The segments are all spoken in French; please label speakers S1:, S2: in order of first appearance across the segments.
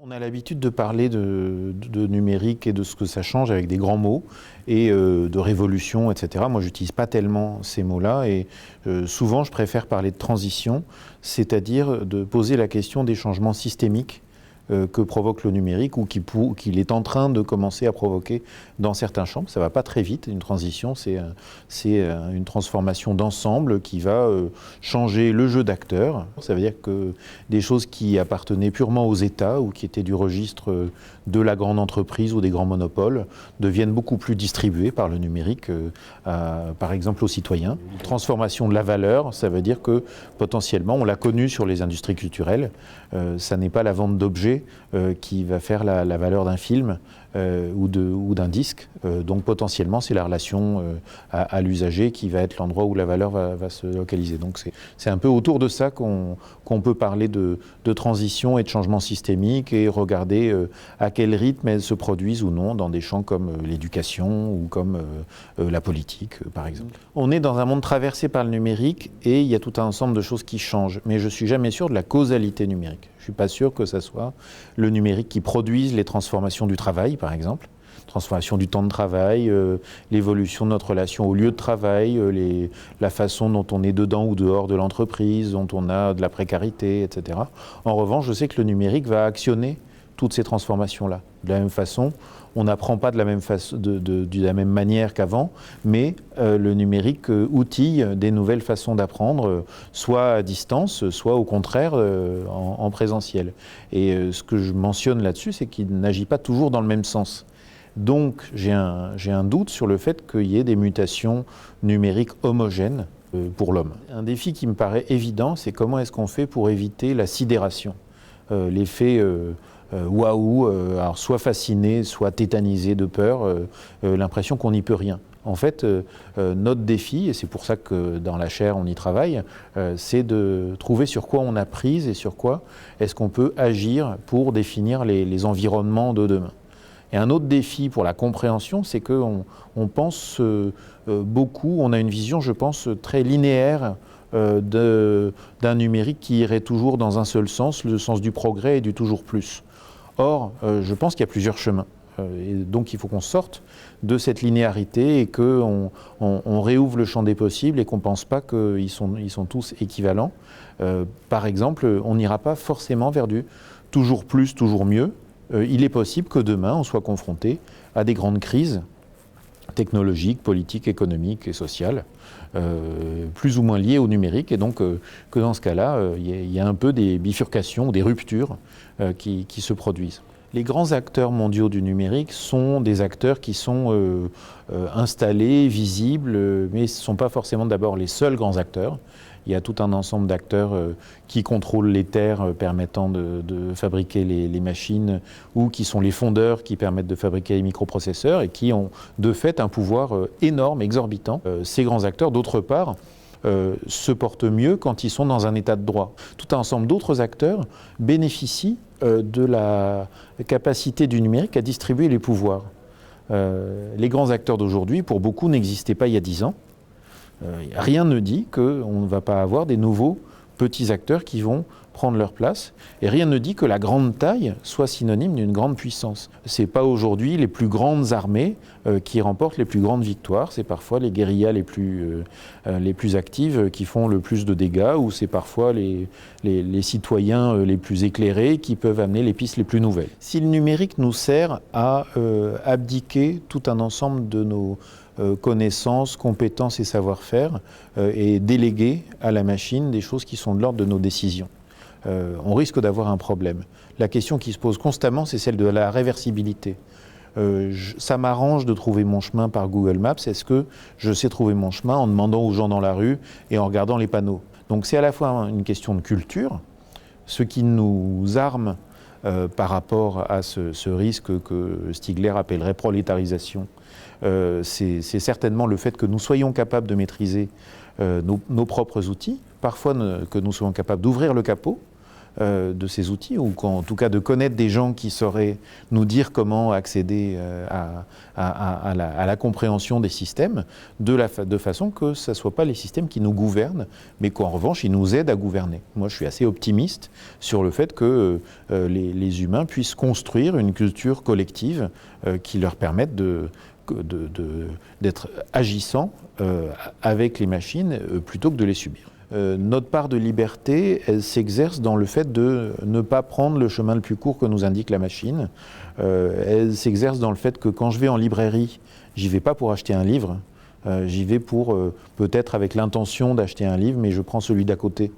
S1: On a l'habitude de parler de numérique et de ce que ça change avec des grands mots et de révolution, etc. Moi, j'utilise pas tellement ces mots-là et souvent, je préfère parler de transition, c'est-à-dire de poser la question des changements systémiques que provoque le numérique ou qu'il est en train de commencer à provoquer dans certains champs. Ça ne va pas très vite, une transition, c'est une transformation d'ensemble qui va changer le jeu d'acteurs. Ça veut dire que des choses qui appartenaient purement aux États ou qui étaient du registre de la grande entreprise ou des grands monopoles deviennent beaucoup plus distribuées par le numérique, par exemple aux citoyens. Transformation de la valeur, ça veut dire que potentiellement, on l'a connu sur les industries culturelles, ça n'est pas la vente d'objets qui va faire la valeur d'un film ou d'un disque. Donc potentiellement, c'est la relation à l'usager qui va être l'endroit où la valeur va se localiser. Donc c'est un peu autour de ça qu'on peut parler de transition et de changement systémique et regarder à quel rythme elles se produisent ou non dans des champs comme l'éducation ou comme la politique, par exemple. On est dans un monde traversé par le numérique et il y a tout un ensemble de choses qui changent. Mais je ne suis jamais sûr de la causalité numérique. Je ne suis pas sûr que ça soit le numérique qui produise les transformations du travail, par exemple, transformation du temps de travail, l'évolution de notre relation au lieu de travail, la façon dont on est dedans ou dehors de l'entreprise, dont on a de la précarité, etc. En revanche, je sais que le numérique va actionner toutes ces transformations-là. De la même façon, on n'apprend pas de la même manière qu'avant, mais le numérique outille des nouvelles façons d'apprendre, soit à distance, soit au contraire en présentiel. Et ce que je mentionne là-dessus, c'est qu'il n'agit pas toujours dans le même sens. Donc j'ai un doute sur le fait qu'il y ait des mutations numériques homogènes pour l'homme. Un défi qui me paraît évident, c'est comment est-ce qu'on fait pour éviter la sidération, l'effet waouh, alors soit fasciné, soit tétanisé de peur, l'impression qu'on n'y peut rien. En fait, notre défi, et c'est pour ça que dans la chaire on y travaille, c'est de trouver sur quoi on a prise et sur quoi est-ce qu'on peut agir pour définir les environnements de demain. Et un autre défi pour la compréhension, c'est qu'on pense beaucoup, on a une vision, je pense, très linéaire d'un numérique qui irait toujours dans un seul sens, le sens du progrès et du toujours plus. Or, je pense qu'il y a plusieurs chemins. Et donc il faut qu'on sorte de cette linéarité et qu'on réouvre le champ des possibles et qu'on ne pense pas qu'ils sont tous équivalents. Par exemple, on n'ira pas forcément vers du toujours plus, toujours mieux. Il est possible que demain on soit confronté à des grandes crises technologiques, politiques, économiques et sociales, plus ou moins liées au numérique, et donc que dans ce cas-là, il y a un peu des bifurcations ou des ruptures qui se produisent. Les grands acteurs mondiaux du numérique sont des acteurs qui sont installés, visibles, mais ce ne sont pas forcément d'abord les seuls grands acteurs. Il y a tout un ensemble d'acteurs qui contrôlent les terres permettant de fabriquer les machines ou qui sont les fondeurs qui permettent de fabriquer les microprocesseurs et qui ont de fait un pouvoir énorme, exorbitant. Ces grands acteurs, d'autre part, se portent mieux quand ils sont dans un état de droit. Tout un ensemble d'autres acteurs bénéficient de la capacité du numérique à distribuer les pouvoirs. Les grands acteurs d'aujourd'hui, pour beaucoup, n'existaient pas il y a 10 ans. Rien ne dit qu'on ne va pas avoir des nouveaux petits acteurs qui vont prendre leur place. Et rien ne dit que la grande taille soit synonyme d'une grande puissance. Ce n'est pas aujourd'hui les plus grandes armées qui remportent les plus grandes victoires. C'est parfois les guérillas les plus actives qui font le plus de dégâts, ou c'est parfois les citoyens les plus éclairés qui peuvent amener les pistes les plus nouvelles. Si le numérique nous sert à abdiquer tout un ensemble de nos connaissances, compétences et savoir-faire et déléguer à la machine des choses qui sont de l'ordre de nos décisions, on risque d'avoir un problème. La question qui se pose constamment, c'est celle de la réversibilité. Ça m'arrange de trouver mon chemin par Google Maps. Est-ce que je sais trouver mon chemin en demandant aux gens dans la rue et en regardant les panneaux? Donc c'est à la fois une question de culture, ce qui nous arme par rapport à ce risque que Stigler appellerait prolétarisation. C'est certainement le fait que nous soyons capables de maîtriser nos propres outils, parfois que nous soyons capables d'ouvrir le capot, de ces outils, ou en tout cas de connaître des gens qui sauraient nous dire comment accéder à la compréhension des systèmes, de façon que ce ne soit pas les systèmes qui nous gouvernent, mais qu'en revanche, ils nous aident à gouverner. Moi, je suis assez optimiste sur le fait que les humains puissent construire une culture collective qui leur permette d'être agissants avec les machines plutôt que de les subir. Notre part de liberté, elle s'exerce dans le fait de ne pas prendre le chemin le plus court que nous indique la machine. Elle s'exerce dans le fait que quand je vais en librairie, j'y vais pas pour acheter un livre, j'y vais pour peut-être avec l'intention d'acheter un livre, mais je prends celui d'à côté.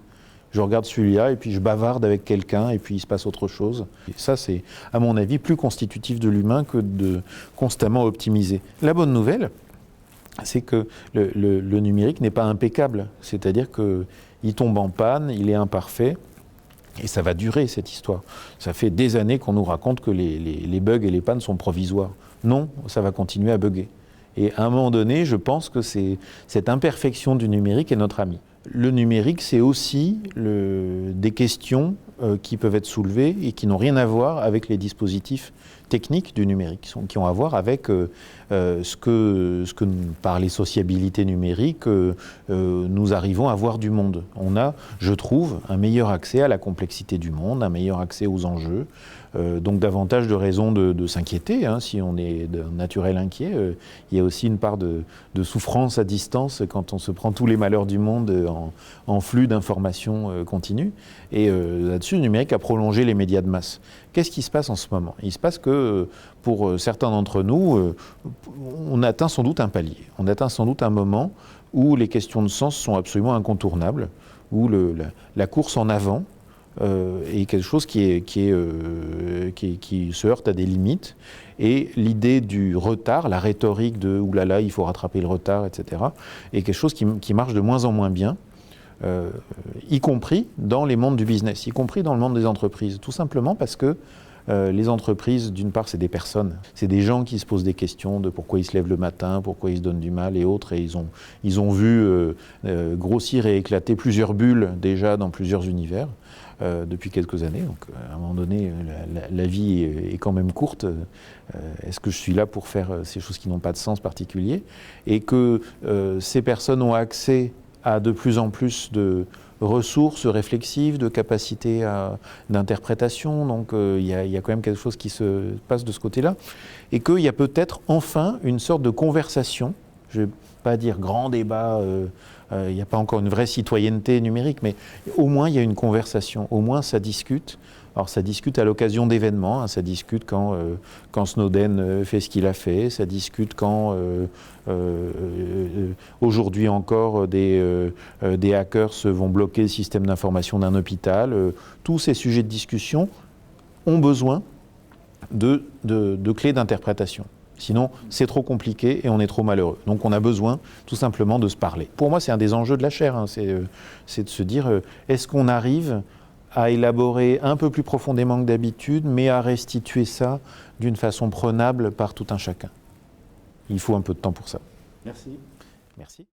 S1: Je regarde celui-là et puis je bavarde avec quelqu'un et puis il se passe autre chose. Et ça, c'est, à mon avis, plus constitutif de l'humain que de constamment optimiser. La bonne nouvelle, c'est que le numérique n'est pas impeccable. C'est-à-dire qu'il tombe en panne, il est imparfait, et ça va durer, cette histoire. Ça fait des années qu'on nous raconte que les bugs et les pannes sont provisoires. Non, ça va continuer à bugger. Et à un moment donné, je pense que cette imperfection du numérique est notre ami. Le numérique, c'est aussi des questions qui peuvent être soulevées et qui n'ont rien à voir avec les dispositifs techniques du numérique, qui ont à voir avec ce que par les sociabilités numériques, nous arrivons à voir du monde. On a, je trouve, un meilleur accès à la complexité du monde, un meilleur accès aux enjeux, donc davantage de raisons de s'inquiéter, hein, si on est naturel inquiet. Il y a aussi une part de souffrance à distance quand on se prend tous les malheurs du monde en flux d'informations continu. Et là-dessus, le numérique a prolongé les médias de masse. Qu'est-ce qui se passe en ce moment? Il se passe que pour certains d'entre nous, on atteint sans doute un palier. On atteint sans doute un moment où les questions de sens sont absolument incontournables, où la course en avant est quelque chose qui se heurte à des limites. Et l'idée du retard, la rhétorique de « oulala, il faut rattraper le retard », etc., est quelque chose qui marche de moins en moins bien. Y compris dans les mondes du business, y compris dans le monde des entreprises. Tout simplement parce que les entreprises, d'une part, c'est des personnes. C'est des gens qui se posent des questions de pourquoi ils se lèvent le matin, pourquoi ils se donnent du mal et autres. Et ils ont vu grossir et éclater plusieurs bulles déjà dans plusieurs univers depuis quelques années. Donc à un moment donné, la vie est quand même courte. Est-ce que je suis là pour faire ces choses qui n'ont pas de sens particulier? Et que ces personnes ont accès à de plus en plus de ressources réflexives, de capacités d'interprétation. Donc il y a quand même quelque chose qui se passe de ce côté-là. Et qu'il y a peut-être enfin une sorte de conversation, je ne vais pas dire grand débat, il n'y a pas encore une vraie citoyenneté numérique, mais au moins il y a une conversation, au moins ça discute. Alors ça discute à l'occasion d'événements, hein, ça discute quand Snowden fait ce qu'il a fait, ça discute quand aujourd'hui encore des hackers vont bloquer le système d'information d'un hôpital. Tous ces sujets de discussion ont besoin de clés d'interprétation. Sinon, c'est trop compliqué et on est trop malheureux. Donc on a besoin tout simplement de se parler. Pour moi, c'est un des enjeux de la chaire, hein, c'est de se dire, est-ce qu'on arrive à élaborer un peu plus profondément que d'habitude, mais à restituer ça d'une façon prenable par tout un chacun. Il faut un peu de temps pour ça.
S2: Merci.
S1: Merci.